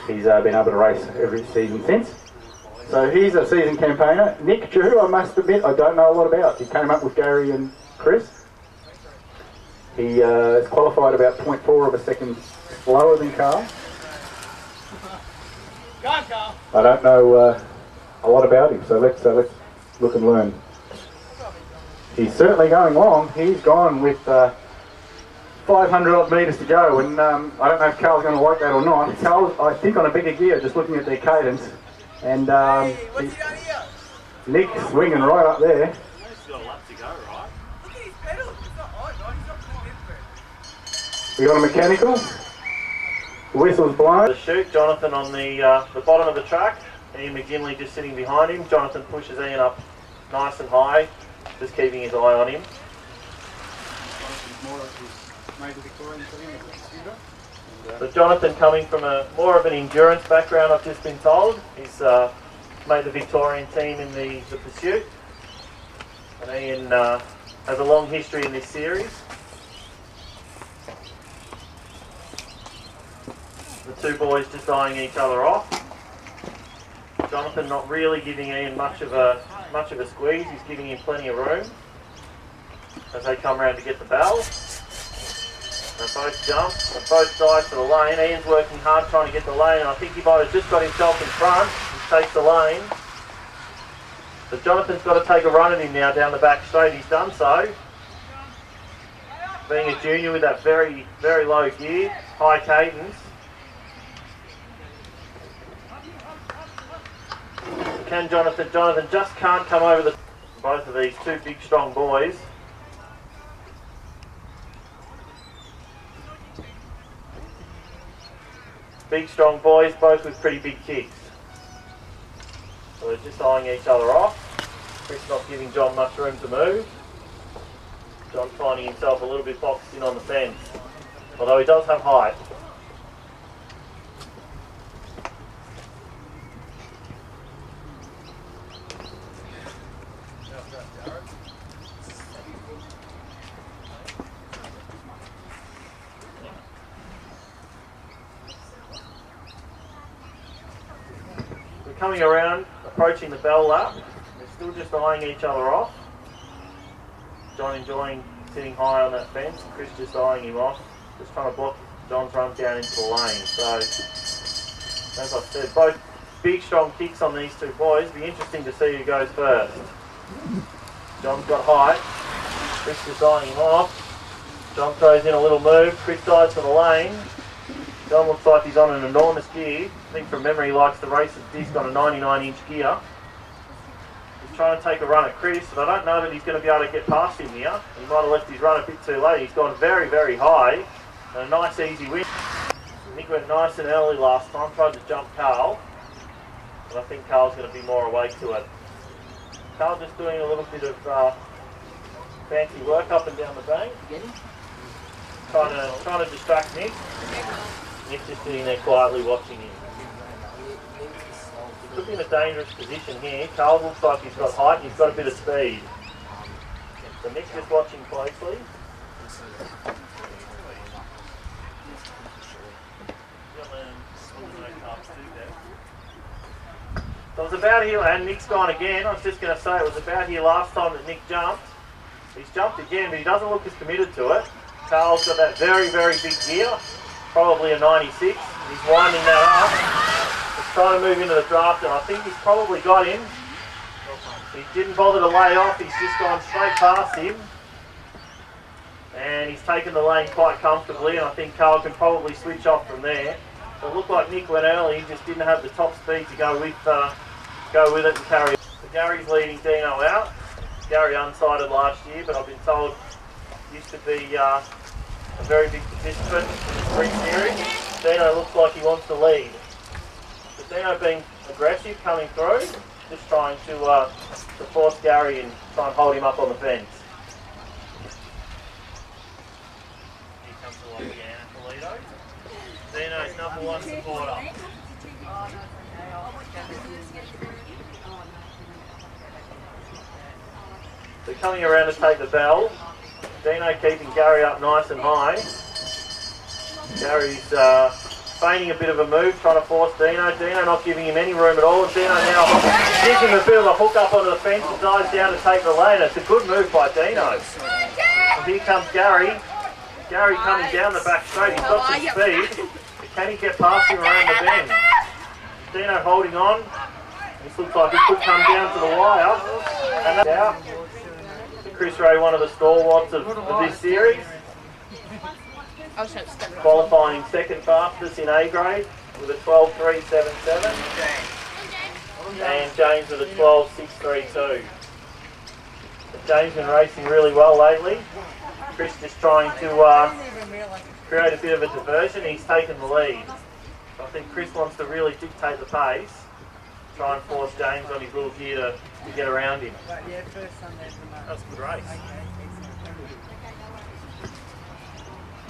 He's been able to race every season since. So he's a seasoned campaigner. Nick, who I must admit I don't know a lot about. He came up with Gary and Chris. He is qualified about 0.4 of a second slower than Carl. Go on, Carl. I don't know a lot about him, so let's look and learn. He's certainly going long. He's gone with 500 odd metres to go, and I don't know if Carl's going to like that or not. Carl's, I think, on a bigger gear, just looking at their cadence. And hey, what's he done here? Nick's swinging right up there. He's got a lap to go, right? Look at his pedals. It's not hot, right? He's not putting it. We got a mechanical. The whistle's blown. The chute, Jonathan on the bottom of the track. Ian McGinley just sitting behind him. Jonathan pushes Ian up nice and high, just keeping his eye on him. So Jonathan, coming from more of an endurance background, I've just been told. He's made the Victorian team in the pursuit. And Ian has a long history in this series. The two boys just eyeing each other off. Jonathan not really giving Ian much of a squeeze. He's giving him plenty of room as they come around to get the bell. They both jump, they both dive for the lane. Ian's working hard trying to get the lane, and I think he might have just got himself in front. He takes the lane. But Jonathan's got to take a run at him now down the back straight. He's done so. Being a junior with that very, very low gear, high cadence. Can Jonathan just can't come over the... Both of these two big, strong boys. Big, strong boys, both with pretty big kicks. So they're just eyeing each other off. Chris not giving John much room to move. John finding himself a little bit boxed in on the fence, although he does have height. Coming around, approaching the bell lap, they're still just eyeing each other off. John enjoying sitting high on that fence, Chris just eyeing him off, just trying to block John's run down into the lane. So, as I said, both big strong kicks on these two boys. Be interesting to see who goes first. John's got height, Chris just eyeing him off. John throws in a little move, Chris dives for the lane. John looks like he's on an enormous gear. I think from memory he likes to race a disc on a 99-inch gear. He's trying to take a run at Chris, but I don't know that he's going to be able to get past him here. He might have left his run a bit too late. He's gone very, very high. And a nice easy win. Nick went nice and early last time, tried to jump Carl. But I think Carl's going to be more awake to it. Carl just doing a little bit of fancy work up and down the bank. Trying to distract Nick. Nick's just sitting there quietly watching him. He could be in a dangerous position here. Carl looks like he's got height and he's got a bit of speed. So Nick's just watching closely. So it was about here, and Nick's gone again. I was just going to say it was about here last time that Nick jumped. He's jumped again, but he doesn't look as committed to it. Carl's got that very, very big gear, probably a 96. He's winding that up. He's trying to move into the draft, and I think he's probably got him. He didn't bother to lay off, he's just gone straight past him. And he's taken the lane quite comfortably, and I think Carl can probably switch off from there. So it looked like Nick went early, he just didn't have the top speed to go with it and carry it. So Gary's leading Dino out. Gary unsighted last year, but I've been told used to be a very big participant in the spring series. Dino looks like he wants to lead. So Dino being aggressive, coming through, just trying to force Gary and try and hold him up on the fence. Here comes the Lockie Toledo. Dino's number one supporter. They're coming around to take the bell. Dino keeping Gary up nice and high. Gary's feigning a bit of a move, trying to force Dino. Dino not giving him any room at all. And Dino now gives him a bit of a hook up onto the fence and dives down to take the lead. It's a good move by Dino. And here comes Gary. Gary coming down the back straight. He's got some speed. But can he get past him around the bend? Dino holding on. This looks like it could come down to the wire. And that's out. Chris Ray, one of the stalwarts of this series. Qualifying second fastest in A grade with a 12.377. And James with a 12.632. James been racing really well lately. Chris just trying to create a bit of a diversion. He's taken the lead. I think Chris wants to really dictate the pace. Try and force James on his little gear to get around him. That's a good race.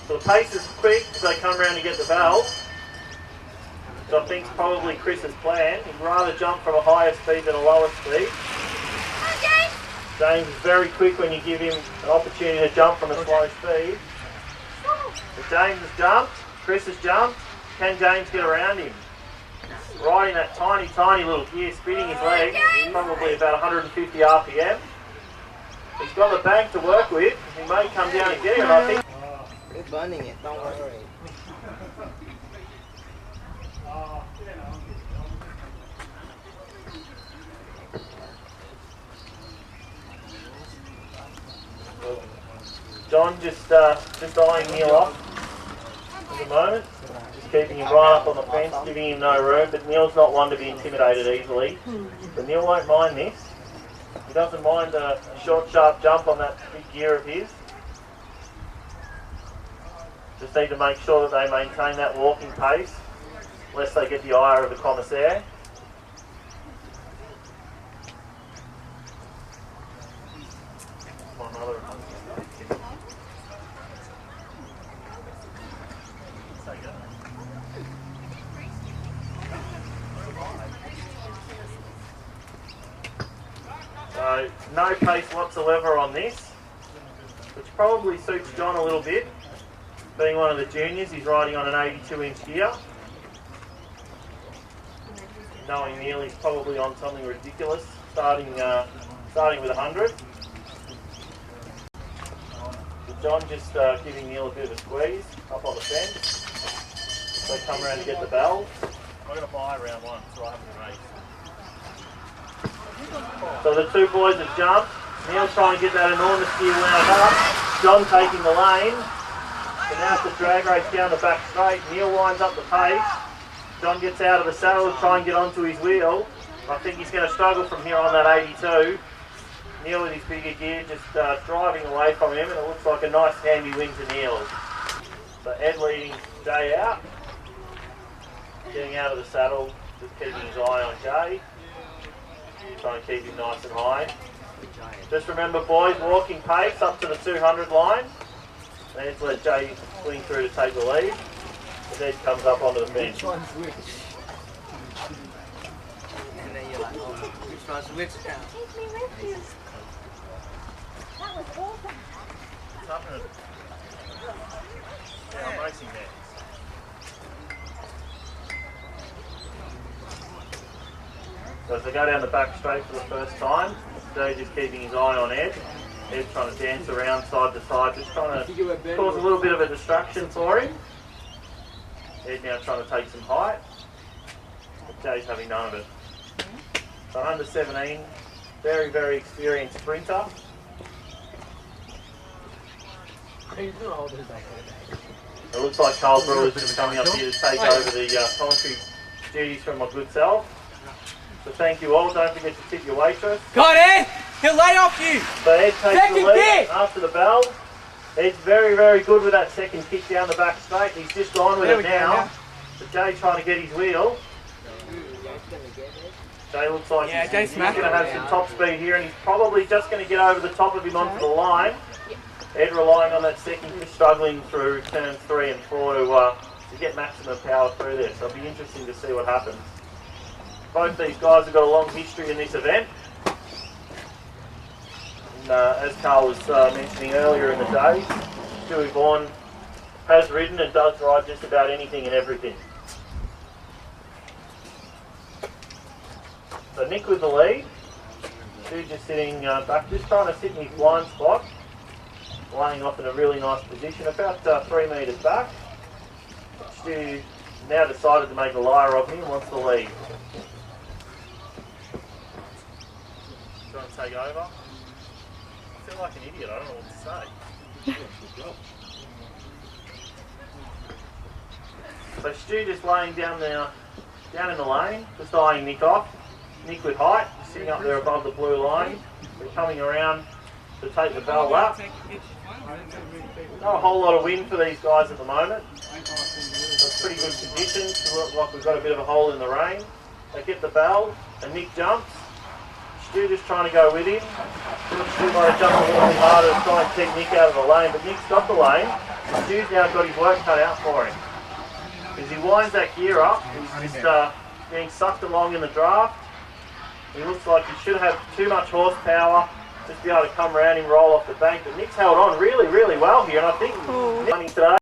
So the pace is quick as they come around to get the bell. So I think it's probably Chris's plan. He'd rather jump from a higher speed than a lower speed. James is very quick when you give him an opportunity to jump from a slow speed. But James has jumped, Chris has jumped. Can James get around him? Riding that tiny, tiny little gear, spinning his legs, probably about 150 RPM. He's got the bank to work with. He may come down and get him, I think. We're burning it, don't worry. John just eyeing Neil off at the moment. Just keeping him right up on the fence, giving him no room. But Neil's not one to be intimidated easily. But Neil won't mind this. He doesn't mind a short, sharp jump on that big gear of his. Just need to make sure that they maintain that walking pace, lest they get the ire of the commissaire. So, no pace whatsoever on this, which probably suits John a little bit. Being one of the juniors, he's riding on an 82-inch gear. Knowing Neil, he's probably on something ridiculous, starting with 100. So John just giving Neil a bit of a squeeze up on the fence. They come around to get the bell. I'm going to buy round one, so I haven't raced. So the two boys have jumped. Neil's trying to get that enormous gear wound up. John taking the lane. So now it's the drag race down the back straight. Neil winds up the pace. John gets out of the saddle to try and get onto his wheel. I think he's going to struggle from here on that 82. Neil with his bigger gear just driving away from him, and it looks like a nice handy win to Neil. So Ed leading Jay out. Getting out of the saddle, just keeping his eye on Jay. Trying to keep him nice and high. Just remember boys, walking pace up to the 200 line. Let's let Jay swing through to take the lead. And then comes up onto the bench. Which one's which? And then you're like, oh, which one's which now? Take me with you. That was awesome. What's happening? Yeah, I'm racing there. So as they go down the back straight for the first time, Jay just keeping his eye on Ed. Ed's trying to dance around side to side, just trying to cause a little bit of a distraction for him. Ed now trying to take some height. But Jay's having none of it. So under 17, very, very experienced sprinter. It looks like Carl Brewer's just coming up here to take over the commentary duties from my good self. So thank you all. Don't forget to tip your waitress. Got Ed! He'll lay off you! So Ed takes the lead after the bell. Ed's very, very good with that second kick down the back straight. He's just gone with it now. So Jay trying to get his wheel. Jay looks like he's going to have some top speed here, and he's probably just going to get over the top of him onto the line. Ed relying on that second kick, struggling through turns 3 and 4 to get maximum power through there. So it'll be interesting to see what happens. Both these guys have got a long history in this event. And, as Carl was mentioning earlier in the day, Stewie Vaughan has ridden and does ride just about anything and everything. So Nick with the lead. Stu just sitting back, just trying to sit in his blind spot. Laying off in a really nice position, about 3 metres back. Stu now decided to make a liar of me and wants the lead. Trying to take over. I feel like an idiot, I don't know what to say. So Stu just laying down there, down in the lane, just eyeing Nick off. Nick with height, sitting up there above the blue line. We're coming around to take the bell lap. Not a whole lot of wind for these guys at the moment. It's pretty good conditions. Look like we've got a bit of a hole in the rain. They get the bell and Nick jumps. Stu just trying to go with him. Stu might have jumped a little bit harder to try and keep Nick out of the lane, but Nick's got the lane. Stu's now got his work cut out for him. As he winds that gear up, he's just being sucked along in the draft. He looks like he should have too much horsepower, just be able to come around and roll off the bank. But Nick's held on really, really well here, and I think winning today.